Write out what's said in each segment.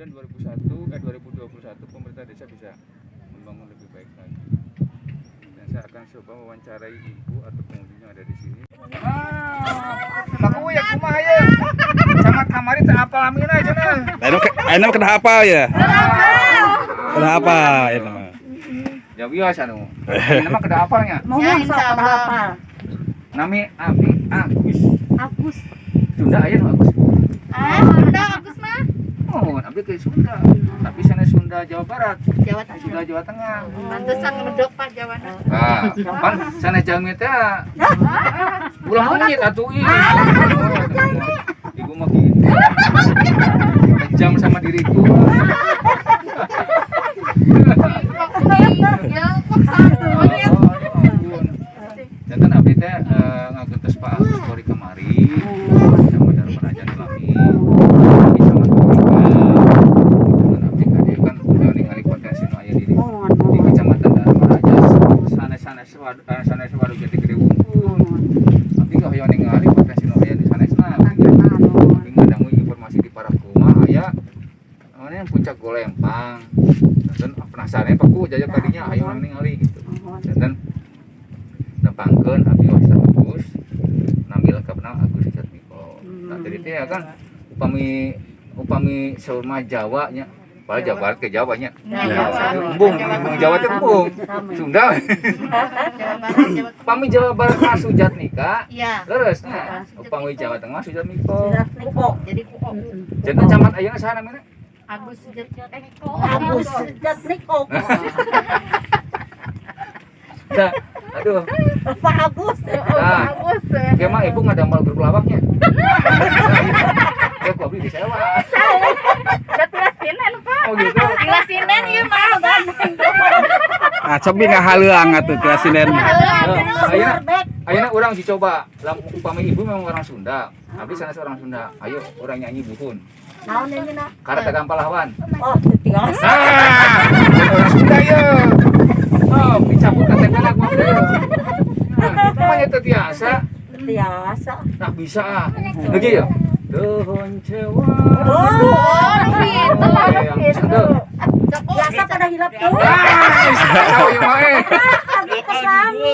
mudah-mudahan 2021 pemerintah desa bisa membangun lebih baik lagi. Dan saya akan coba mewawancarai ibu atau pengunjung yang ada di sini. Aku ya kumaha ya. Camat kamari teh apa lamina aja nah. Ayeuna kena apa ya? Kena apa ya nama? Ya biasa nu. Ini mah kena apalnya. Mohon sok apa? Nami Abi Agus. Agus. Sunda aya nu Agus. Sunda Agus mah. Oh, Abi ke Sunda. Tapi sana Sunda Jawa Barat. Jawa Tengah. Sunda Jawa Tengah. Pantesan ngedok Pak Jawana. Pan sana Jalmi teh ulah monyet atuh ih. Ibu mah gitu. Kejam sama diriku. Ya, monyet. Dan kan abdi teh ngagentos Pak Agus Kori kemari. Sama Darma Raja kami. Bisa masuk juga. Dan abdi kan ningali potensi nu aya di Kecamatan Darma Raja. Sanes-sanes waduk Jati Gede Unggul. Abdi gak hoyong ningali potensi nu aya di sanesna. Abdi ngadangu informasi di Parakumah aya namanya Puncak Golempang. Dan penasaran Pakku jajak tadinya ayo ningali gitu. Dan nepangkeun abdi wasta Agus nambil kapna Agus Jatmiko. Nah jadi teh ya kan upami selma Jawa nya padahal Jawa Barat ke Jawa nya. Embung Jawa teh embung. Sunda. Upami Jawa Barat mah Sujatmika. Iya. Leres nya. Upami Jawa Tengah Sujatmiko. Jadi kuok. Janten camat ayeuna saha namina? Agus Jatmiko. Agus Jatmiko. Nah, aduh. Pak Agus. Nah, kayak mah ibu ngadambal grup lawaknya. Ya, gua beli disewa. Tilasinan Pak. Oh gitu. Tilasinan ieu mah gandeng. Ah, cobi ngahaleuang atuh kelasinen. Ayeuna urang dicoba. Lamun upami ibu memang orang Sunda. Abdi sanes orang Sunda. Ayo urang nyanyi buhun. Naon ini nak? Karet Tegang Pahlawan. Oh, tiasa. Orang Sunda ye. Oh, dicabut KTP-na gua teh. Namanya teh tiasa. Tiasa. Nah bisa ah. Lagi ya. Dohon cewa. Gitu. Yang bisa tuh. Tiasa pada hilap tuh. Tahu yang mae. Abi keslami.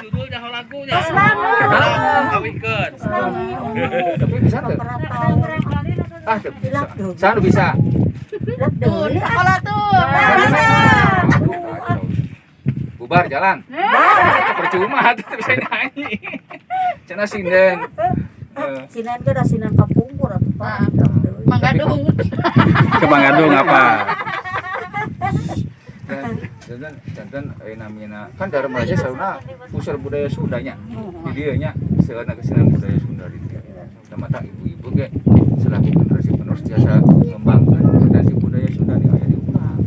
Judul dah lagunya. Keslami. Kawikeun. Tapi bisa tuh. Ah, tuh bisa. Sana bisa. Hilap tuh. Sekolah tuh. Bubar jalan. Percuma tuh bisa nyanyi. Cenah sinden. Sinan ke dah sinan kapungkur atuh Pak. Manggadung. Ke Mangadung apa? Dan namina kan Darma Raja saruna pusat budaya Sundanya. Di dieu nya seueuna kesenian budaya Sunda di dieu. Sama tak ibu-ibu ge selaku generasi penerus jasa mengembangkan tradisi budaya Sunda di aya di ulang.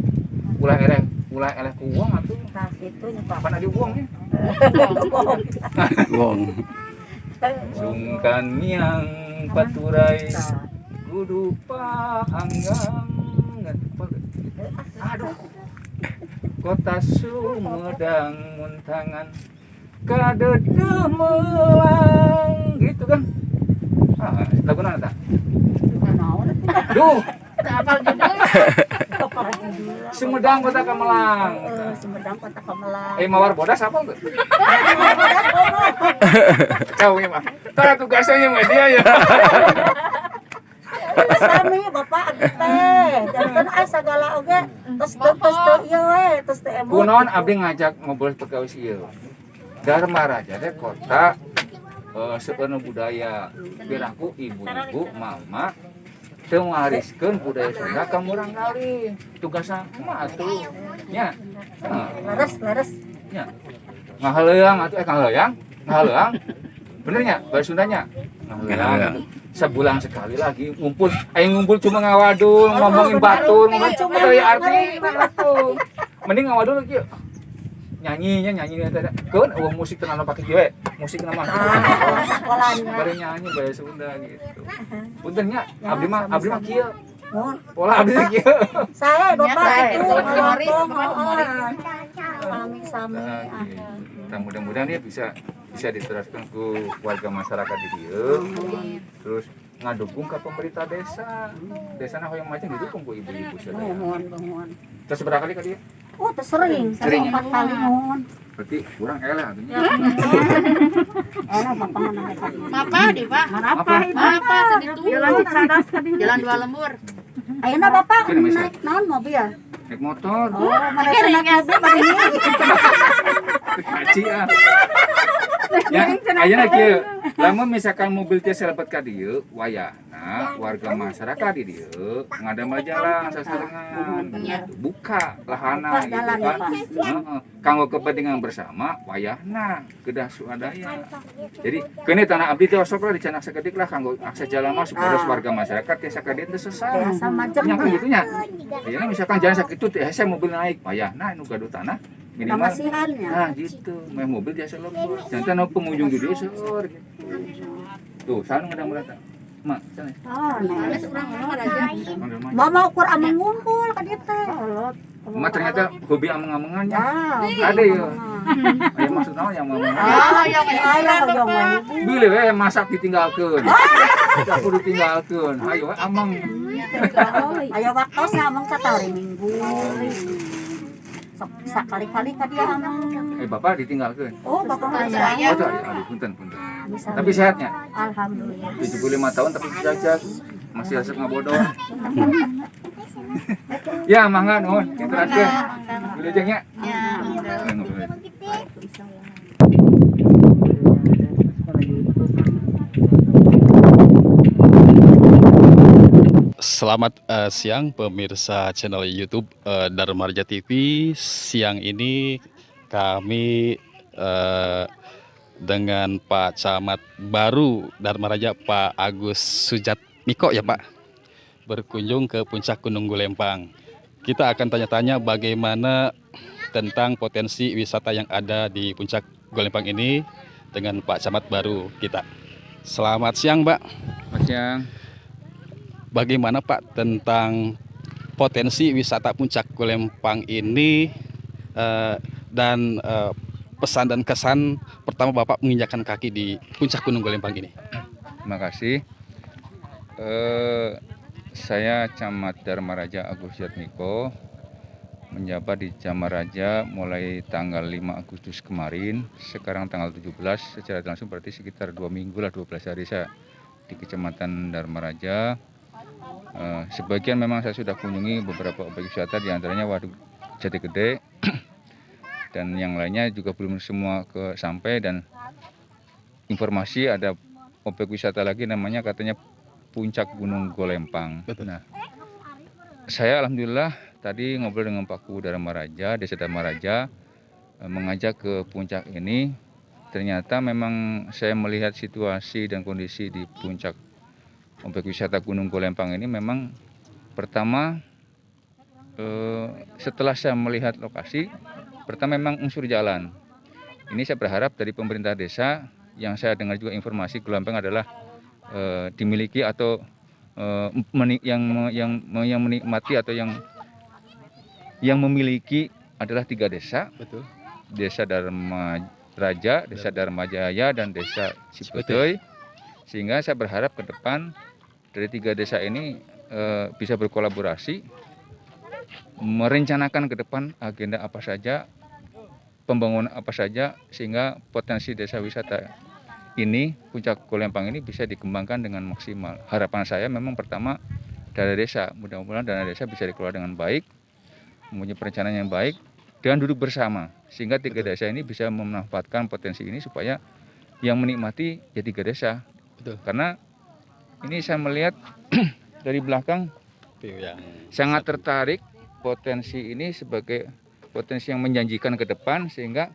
Ulah eleh ku uang atuh. Nah, itu nya Pak. Kapan ada uangnya? Wong. Sungkan miang paturai kudu paanggang. Aduh. Kota Sumedang muntangan kadedemelang gitu kan. Lagu mana tak? Naon Duh, Apal judul. Sumedang Kota Kamelang. Sumedang Kota Kamelang. Mawar bodas apa tuh? Kau ya mah. Tara tugasnya mah dia ya. Kami Bapak abdi teh. Jangan sagala oge tos ieu we, tos teh emo. Kunaon abdi ngajak ngobrol pegawai ieu. Darma Raja teh kota seueuna budaya. Biraku ibu-ibu, mama teu ngariskeun budaya Sunda ka murang kali. Tugasna kumaha atuh? Nya. Leres. Nya. Ngahaleuang atuh ngahaleuang. Bener nya bahasa Sundanya? Ngahaleuang. Sebulan sekali lagi ngumpul cuma ngawadul ngomongin batur ngomongin ya arti atuh mending ngawadul kieu nyanyi teh keun musik teu pakai kieu musik nama bari nyanyi bahasa Sunda gitu puntennya abdi mah kieu pola abdi kieu saya Bapak itu humoris. sami-sami. mudah-mudahan ya bisa bisa diteruskan ke warga masyarakat di dia. Terus ngadukung ke pemerintah desa. Desa nah hoyong macam didukung ku ibu-ibu sadaya. Mohon. Terus berapa kali ka dia? Oh, sering. Sering. 4 kali mohon. Berarti kurang elah atuh. Elah bapak mana tadi. Apa di Pak? Apa? Apa tadi tuh? Jalan 2 lembur. Ayeuna bapak Kena bisa. naik naon mobil? Naik motor. Oh, mana naik mobil bari ini. Kaci ah. Ya, ayeuna kieu. Lamun misalkan mobil teh selebat ka dieu, wayahna warga masyarakat di dieu ngadamel jalan sasarengan. Buka lahana Buka gitu jalan, kan. ya, Pak. Heeh. Kanggo kepentingan bersama wayahna kedah swadaya. Jadi kene tanah abdi teh sok lah dicanak sakedik lah kanggo akses jalan mah supaya warga masyarakat teh sakadeun teu sesat. Biasa macam Nya kan gitu nya. Ayeuna misalkan jalan sakitu teh hese mobil naik, wayahna anu gaduh tanah minimal kasihannya. nah gitu, meh mobil biasa lembur. Jangan no pengunjung di desa gitu. Tuh, sana ngadang merata. Mak, sana. Oh, nah. Manggil mak. Mama ukur ameng ngumpul ka dieu teh. Mak ternyata hobi ameng-amengannya. Ya, Ada ya. Aya maksud naon yang ameng. Oh, yang Ayo dong, Bilih we masak ditinggalkeun. Aku ditinggalkeun. Hayo we ameng. ayo waktu ameng satari minggu. Sok sakali-kali ka dia ameng. Bapak ditinggalkeun. Oh, bapak Oh, saya. tuh, aduh punten. Bisa. Tapi sehatnya. Alhamdulillah. 75 tahun tapi cacat. Masih asap ngabodor. Ya, mangga nuhun. Kita terakhir. Wilujengnya. Ya. Selamat siang pemirsa channel YouTube Dharma Raja TV. Siang ini kami dengan Pak Camat baru Dharma Raja, Pak Agus Sujatmiko ya Pak, berkunjung ke puncak Gunung Gulempang. Kita akan tanya-tanya bagaimana tentang potensi wisata yang ada di puncak Gulempang ini dengan Pak Camat baru kita. Selamat siang Pak. Selamat siang. Bagaimana Pak tentang potensi wisata puncak Gulempang ini dan pesan dan kesan pertama Bapak menginjakkan kaki di puncak Gunung Gulempang ini? Terima kasih. Saya Camat Dharma Raja Agus Sujatmiko menjabat di Dharma Raja mulai tanggal 5 Agustus kemarin. Sekarang tanggal 17, secara langsung berarti sekitar 2 minggu lah, 12 hari saya di Kecamatan Dharma Raja. Sebagian memang saya sudah kunjungi beberapa objek wisata, diantaranya Waduk Jati Gede dan yang lainnya juga belum semua sampai. Dan informasi ada objek wisata lagi namanya katanya Puncak Gunung Gulempang. Nah, saya alhamdulillah tadi ngobrol dengan Pak Ku Dharma Raja, Desa Dharma Raja, mengajak ke puncak ini. Ternyata memang saya melihat situasi dan kondisi di puncak objek wisata Gunung Gulempang ini memang pertama setelah saya melihat lokasi, pertama memang unsur jalan. Ini saya berharap dari pemerintah desa, yang saya dengar juga informasi Gulempang adalah dimiliki atau yang menikmati atau yang memiliki adalah 3 desa. Betul. Desa Dharma Raja, Desa Dharma Jaya, dan Desa Cipetoy. Sehingga saya berharap ke depan dari 3 desa ini bisa berkolaborasi, merencanakan ke depan agenda apa saja, pembangunan apa saja, sehingga potensi desa wisata ini, Puncak Gulempang ini bisa dikembangkan dengan maksimal. Harapan saya memang pertama dari desa, mudah-mudahan dana desa bisa dikelola dengan baik, mempunyai perencanaan yang baik, dan duduk bersama, sehingga 3 desa ini bisa memanfaatkan potensi ini supaya yang menikmati ya 3 desa. Betul. Karena ini saya melihat dari belakang sangat tertarik potensi ini sebagai potensi yang menjanjikan ke depan, sehingga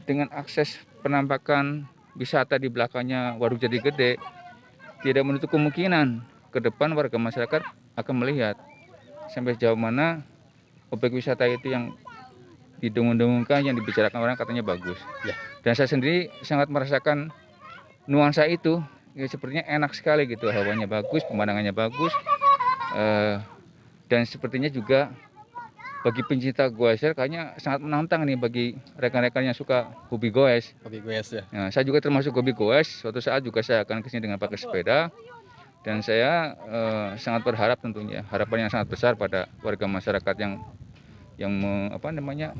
dengan akses penampakan wisata di belakangnya Waduk Jati Gede tidak menutup kemungkinan ke depan warga masyarakat akan melihat sampai sejauh mana objek wisata itu yang didengung-dengungkan, yang dibicarakan orang katanya bagus. Ya. Dan saya sendiri sangat merasakan nuansa itu, ya, sepertinya enak sekali gitu, hawanya bagus, pemandangannya bagus, dan sepertinya juga bagi pencinta goeser kayaknya sangat menantang nih bagi rekan-rekan yang suka hobi goes. Hobi goes ya. Nah, saya juga termasuk hobi goes. Suatu saat juga saya akan kesini dengan pakai sepeda. Dan saya sangat berharap tentunya harapan yang sangat besar pada warga masyarakat yang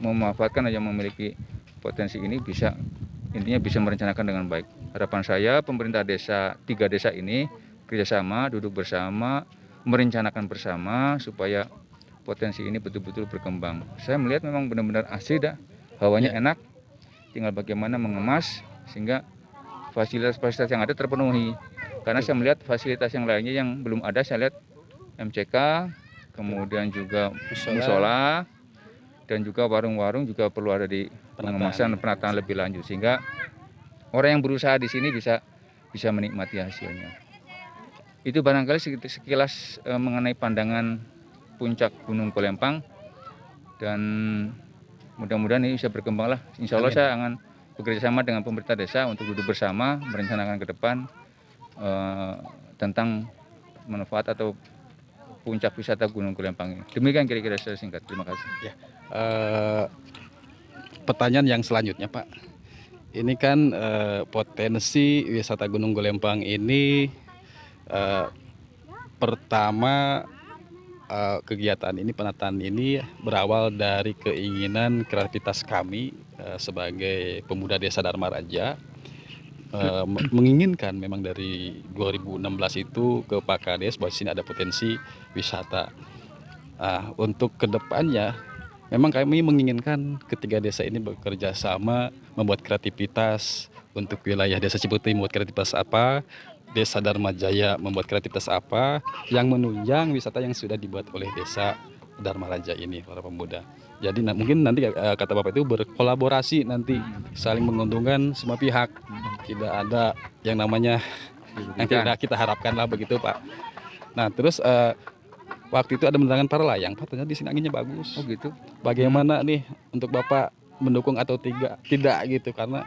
memanfaatkan yang memiliki potensi ini bisa intinya bisa merencanakan dengan baik. Harapan saya pemerintah desa 3 desa ini kerjasama, duduk bersama, merencanakan bersama supaya potensi ini betul-betul berkembang. Saya melihat memang benar-benar asli dah, hawanya enak, tinggal bagaimana mengemas sehingga fasilitas-fasilitas yang ada terpenuhi. Karena saya melihat fasilitas yang lainnya yang belum ada, saya lihat MCK, kemudian juga musola, dan juga warung-warung juga perlu ada di pengemasan dan penataan lebih lanjut sehingga orang yang berusaha di sini bisa menikmati hasilnya. Itu barangkali sekilas mengenai pandangan puncak Gunung Golempang, dan mudah-mudahan ini bisa berkembang lah. Insya Allah saya akan bekerja sama dengan pemerintah desa untuk duduk bersama merencanakan ke depan tentang manfaat atau puncak wisata Gunung Golempang ini. Demikian kira-kira secara singkat. Terima kasih. Ya. Pertanyaan yang selanjutnya Pak, ini kan potensi wisata Gunung Golempang ini pertama kegiatan ini, penataan ini berawal dari keinginan kreativitas kami sebagai pemuda desa Dharma Raja, menginginkan memang dari 2016 itu ke Pak Kades bahwa di sini ada potensi wisata. Untuk kedepannya memang kami menginginkan ketiga desa ini bekerja sama membuat kreativitas. Untuk wilayah desa Ciputui membuat kreativitas apa, desa Dharma Jaya membuat kreativitas apa yang menunjang wisata yang sudah dibuat oleh desa Dharma Raja ini, para pemuda. Jadi mungkin nanti kata Bapak itu berkolaborasi, nanti saling menguntungkan semua pihak, tidak ada yang namanya yang tidak kita harapkan lah begitu Pak. Nah terus waktu itu ada mendatangkan para layang Pak, ternyata di sini anginnya bagus. Oh gitu. Bagaimana nih untuk Bapak mendukung atau tidak gitu, karena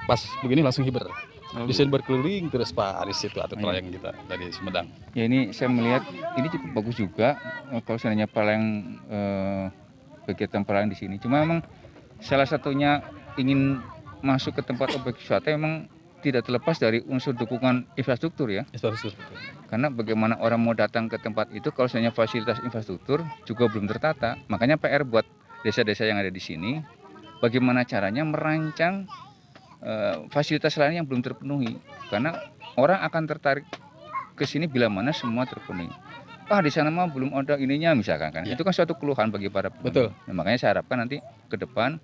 pas begini langsung hiber. Bisa berkeliling terus Pak di situ atau pelayang kita dari Sumedang. Ya ini saya melihat ini cukup bagus juga kalau seandainya pelayang kegiatan pelayang di sini. Cuma memang salah satunya ingin masuk ke tempat objek wisata memang tidak terlepas dari unsur dukungan infrastruktur ya. Karena bagaimana orang mau datang ke tempat itu kalau seandainya fasilitas infrastruktur juga belum tertata. Makanya PR buat desa-desa yang ada di sini, bagaimana caranya merancang fasilitas lain yang belum terpenuhi, karena orang akan tertarik ke sini bila mana semua terpenuhi. Di sana mah belum ada ininya misalkan kan. Ya. Itu kan suatu keluhan bagi para pengunjung. Betul. Nah, makanya saya harapkan nanti ke depan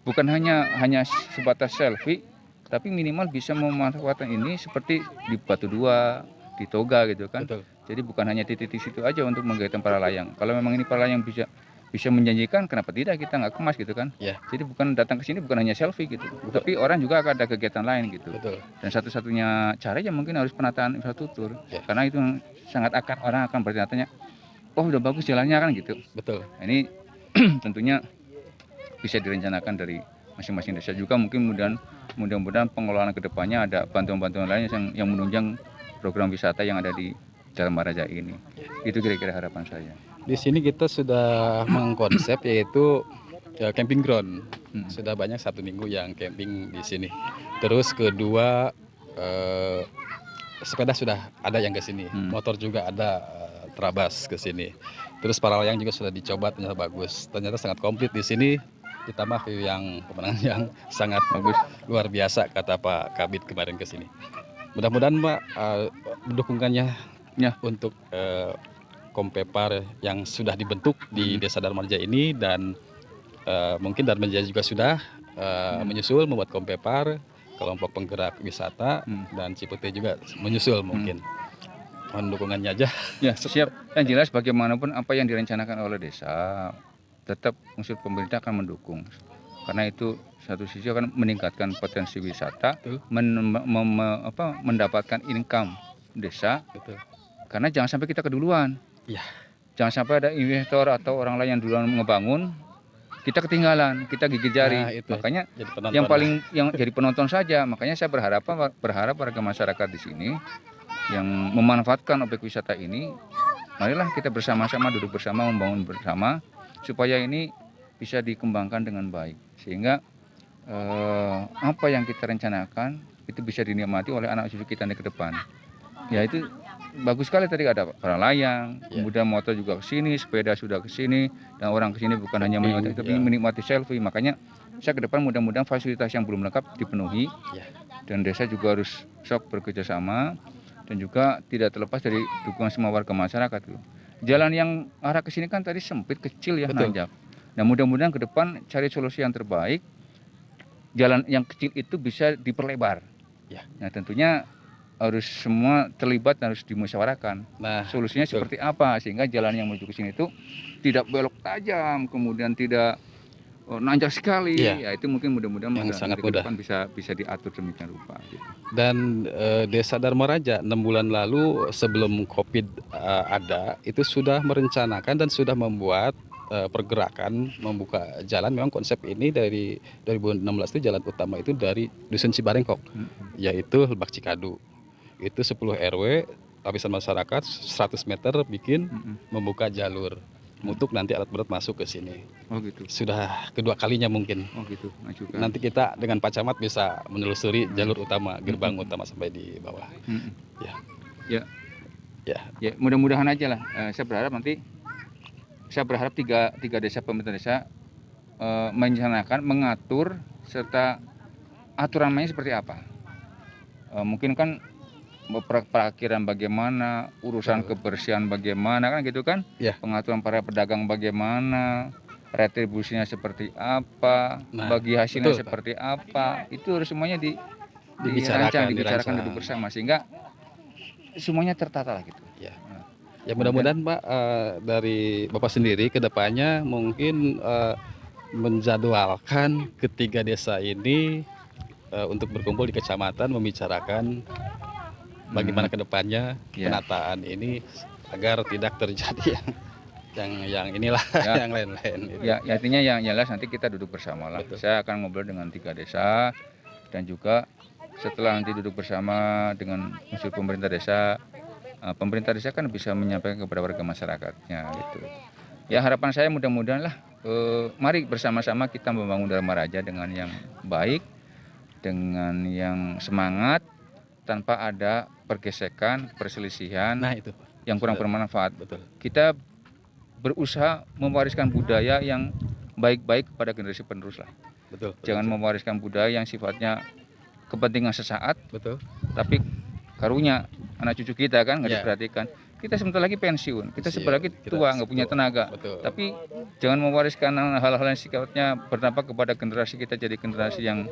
bukan hanya sebatas selfie, tapi minimal bisa memanfaatkan ini seperti di Batu Dua, di Toga gitu kan. Betul. Jadi bukan hanya titik situ aja untuk menggairahkan para layang. Kalau memang ini para layang bisa menjanjikan, kenapa tidak kita nggak kemas gitu kan? Ya. Jadi bukan datang ke sini bukan hanya selfie gitu, tapi orang juga akan ada kegiatan lain gitu. Betul. Dan satu-satunya cara ya mungkin harus penataan infrastruktur, Ya. karena itu sangat orang akan bertanya, oh udah bagus jalannya kan gitu. Betul. Nah, ini tentunya bisa direncanakan dari masing-masing desa juga, mungkin mudah-mudahan pengelolaan kedepannya ada bantuan-bantuan lain yang menunjang program wisata yang ada di Dharma Raja ini. Itu kira-kira harapan saya. Di sini kita sudah mengkonsep yaitu camping ground. Sudah banyak 1 minggu yang camping di sini. Terus kedua sepeda sudah ada yang ke sini. Motor juga ada terabas ke sini. Terus para layang juga sudah dicoba, ternyata bagus. Ternyata sangat komplit di sini. Ditambah view yang pemandangan yang sangat bagus, luar biasa kata Pak Kabid kemarin ke sini. Mudah-mudahan Pak dukungannya ya untuk Kompepar yang sudah dibentuk di Desa Dharma Raja ini, dan mungkin Dharma Raja juga sudah menyusul membuat Kompepar, kelompok penggerak wisata, dan Ciputui juga menyusul mungkin. Mohon dukungannya aja. Ya siap. Yang jelas bagaimanapun apa yang direncanakan oleh desa, tetap unsur pemerintah akan mendukung. Karena itu satu sisi akan meningkatkan potensi wisata, mendapatkan income desa. Betul. Karena jangan sampai kita keduluan. Ya. Jangan sampai ada investor atau orang lain yang duluan ngebangun, kita ketinggalan, kita gigit jari. Nah, itu. Makanya jadi yang jadi penonton saja. Makanya saya berharap warga masyarakat di sini yang memanfaatkan objek wisata ini, marilah kita bersama-sama duduk bersama membangun bersama supaya ini bisa dikembangkan dengan baik sehingga apa yang kita rencanakan itu bisa dinikmati oleh anak cucu kita ke depan. Ya itu bagus sekali tadi ada para layang, kemudian motor juga ke sini, sepeda sudah ke sini, dan orang ke sini bukan hanya menikmati tapi menikmati selfie. Makanya saya ke depan mudah-mudahan fasilitas yang belum lengkap dipenuhi, dan desa juga harus bekerja sama dan juga tidak terlepas dari dukungan semua warga masyarakat. Jalan yang arah ke sini kan tadi sempit, kecil ya, nanjak. Nah mudah-mudahan ke depan cari solusi yang terbaik, jalan yang kecil itu bisa diperlebar. Nah tentunya harus semua terlibat dan harus dimusyawarahkan. Nah, solusinya seperti apa sehingga jalan yang menuju ke sini itu tidak belok tajam, kemudian tidak nanjak sekali. Ya itu mungkin mudah-mudahan yang sangat mudah bisa diatur demikian rupa. Gitu. Dan Desa Dharma Raja 6 bulan lalu sebelum COVID ada itu sudah merencanakan dan sudah membuat pergerakan membuka jalan. Memang konsep ini dari 2016 itu jalan utama itu dari Dusun Cibarengkok, yaitu Lebak Cikadu. Itu 10 RW, lapisan masyarakat 100 meter bikin membuka jalur untuk nanti alat berat masuk ke sini. Oh gitu. Sudah kedua kalinya mungkin. Oh gitu. Majukan. Nanti kita dengan Pak Camat bisa menelusuri jalur utama, gerbang utama sampai di bawah. Ya mudah-mudahan aja lah. Saya berharap tiga desa pemerintah desa merencanakan, mengatur serta aturan mainnya seperti apa. Mungkin kan perakhiran bagaimana, urusan kebersihan bagaimana kan gitu kan, pengaturan para pedagang bagaimana, retribusinya seperti apa, bagi hasilnya seperti apa, itu harus semuanya dibicarakan duduk bersama sehingga semuanya tertata lah gitu. Ya mudah-mudahan Pak dari Bapak sendiri ke depannya mungkin menjadwalkan ketiga desa ini untuk berkumpul di kecamatan membicarakan bagaimana ke depannya penataan ini agar tidak terjadi yang inilah yang lain-lain. Ya artinya yang jelas nanti kita duduk bersama lah. Saya akan ngobrol dengan 3 desa dan juga setelah nanti duduk bersama dengan unsur pemerintah desa kan bisa menyampaikan kepada warga masyarakatnya gitu. Ya harapan saya mudah-mudahan lah mari bersama-sama kita membangun Dharma Raja dengan yang baik, dengan yang semangat, tanpa ada pergesekan, perselisihan yang kurang bermanfaat. Kita berusaha mewariskan budaya yang baik-baik kepada generasi penerus lah. Jangan mewariskan budaya yang sifatnya kepentingan sesaat, tapi karunya anak cucu kita kan nggak diperhatikan. Kita sebentar lagi pensiun, kita sebentar lagi tua, nggak punya tenaga. Tapi jangan mewariskan hal-hal yang sifatnya berdampak kepada generasi kita jadi generasi yang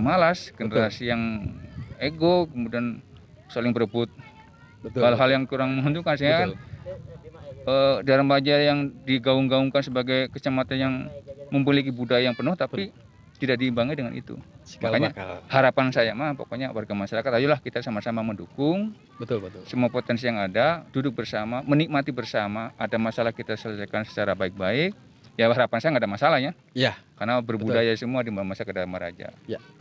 malas, generasi yang ego, kemudian saling berebut hal-hal yang kurang menguntungkan. Sehingga Dharma Raja yang digaung-gaungkan sebagai kecamatan yang memiliki budaya yang penuh tapi tidak diimbangi dengan itu. Makanya harapan saya pokoknya warga masyarakat ayolah kita sama-sama mendukung semua potensi yang ada, duduk bersama, menikmati bersama. Ada masalah kita selesaikan secara baik-baik. Ya harapan saya nggak ada masalah ya. Karena berbudaya semua di masyarakat Dharma Raja.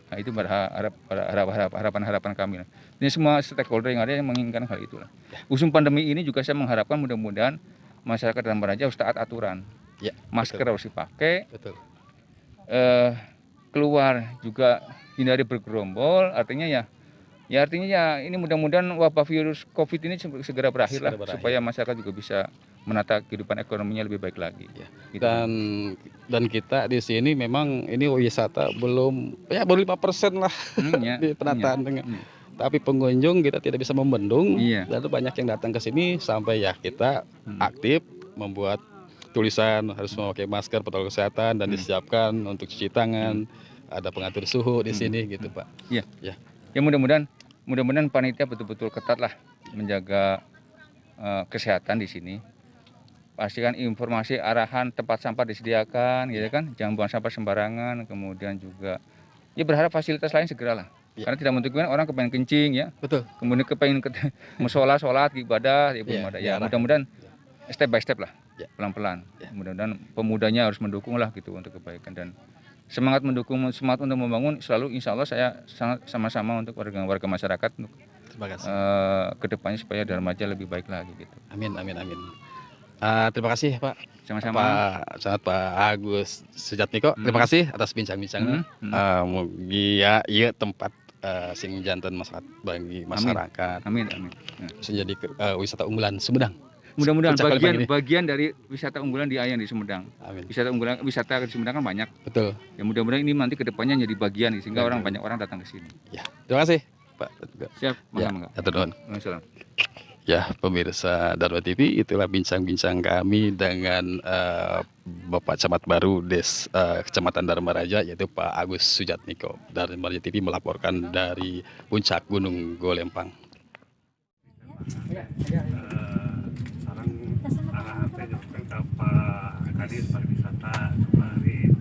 Nah, itu harapan kami. Ini semua stakeholder yang ada yang menginginkan hal itulah. Usung pandemi ini juga saya mengharapkan mudah-mudahan masyarakat Dharma Raja harus taat aturan. Masker harus dipakai. Keluar juga hindari bergerombol. Artinya ini mudah-mudahan wabah virus COVID ini segera berakhir lah, supaya masyarakat juga bisa menata kehidupan ekonominya lebih baik lagi. Gitu. Dan kita di sini memang ini wisata baru 5% lah di penataan tapi pengunjung kita tidak bisa membendung. Lalu banyak yang datang ke sini sampai kita aktif membuat tulisan harus memakai masker, protokol kesehatan dan disiapkan untuk cuci tangan, ada pengatur suhu di sini gitu Pak. Ya mudah-mudahan panitia betul-betul ketat lah menjaga kesehatan di sini. Pastikan informasi arahan tempat sampah disediakan, gitu kan, jangan buang sampah sembarangan. Kemudian juga berharap fasilitas lain segeralah. Karena tidak mungkin orang kepengen kencing kemudian kepengen musola, sholat, ibadah, belum ada. Mudah-mudahan step by step lah, pelan-pelan. Mudah-mudahan pemudanya harus mendukung lah gitu untuk kebaikan dan semangat untuk membangun selalu. Insya Allah saya sangat sama-sama untuk warga masyarakat untuk kedepannya supaya Dharma Raja lebih baik lagi gitu. Amin. Terima kasih Pak. Sama-sama. Pak Agus Sujatmiko. Terima kasih atas bincang-bincangnya. Mugia ieu tempat sing janten masyarakat bagi masyarakat. Amin. Bisa jadi wisata unggulan Sumedang. Mudah-mudahan Puncak Lembang ini. bagian dari wisata unggulan di Ayan di Sumedang. Amin. Wisata di Sumedang kan banyak. Betul. Ya mudah-mudahan ini nanti kedepannya jadi bagian sehingga banyak orang datang ke sini. Ya, terima kasih Pak. Siap, Ya, mangga. atur nuhun. Waalaikumsalam. Ya, pemirsa Dharma TV, itulah bincang-bincang kami dengan Bapak Camat Baru Kecamatan Dharma Raja, yaitu Pak Agus Sujatmiko. Dharma Raja TV melaporkan dari puncak Gunung Golempang. Sekarang arahan teh ke Pak Kadis pariwisata kemarin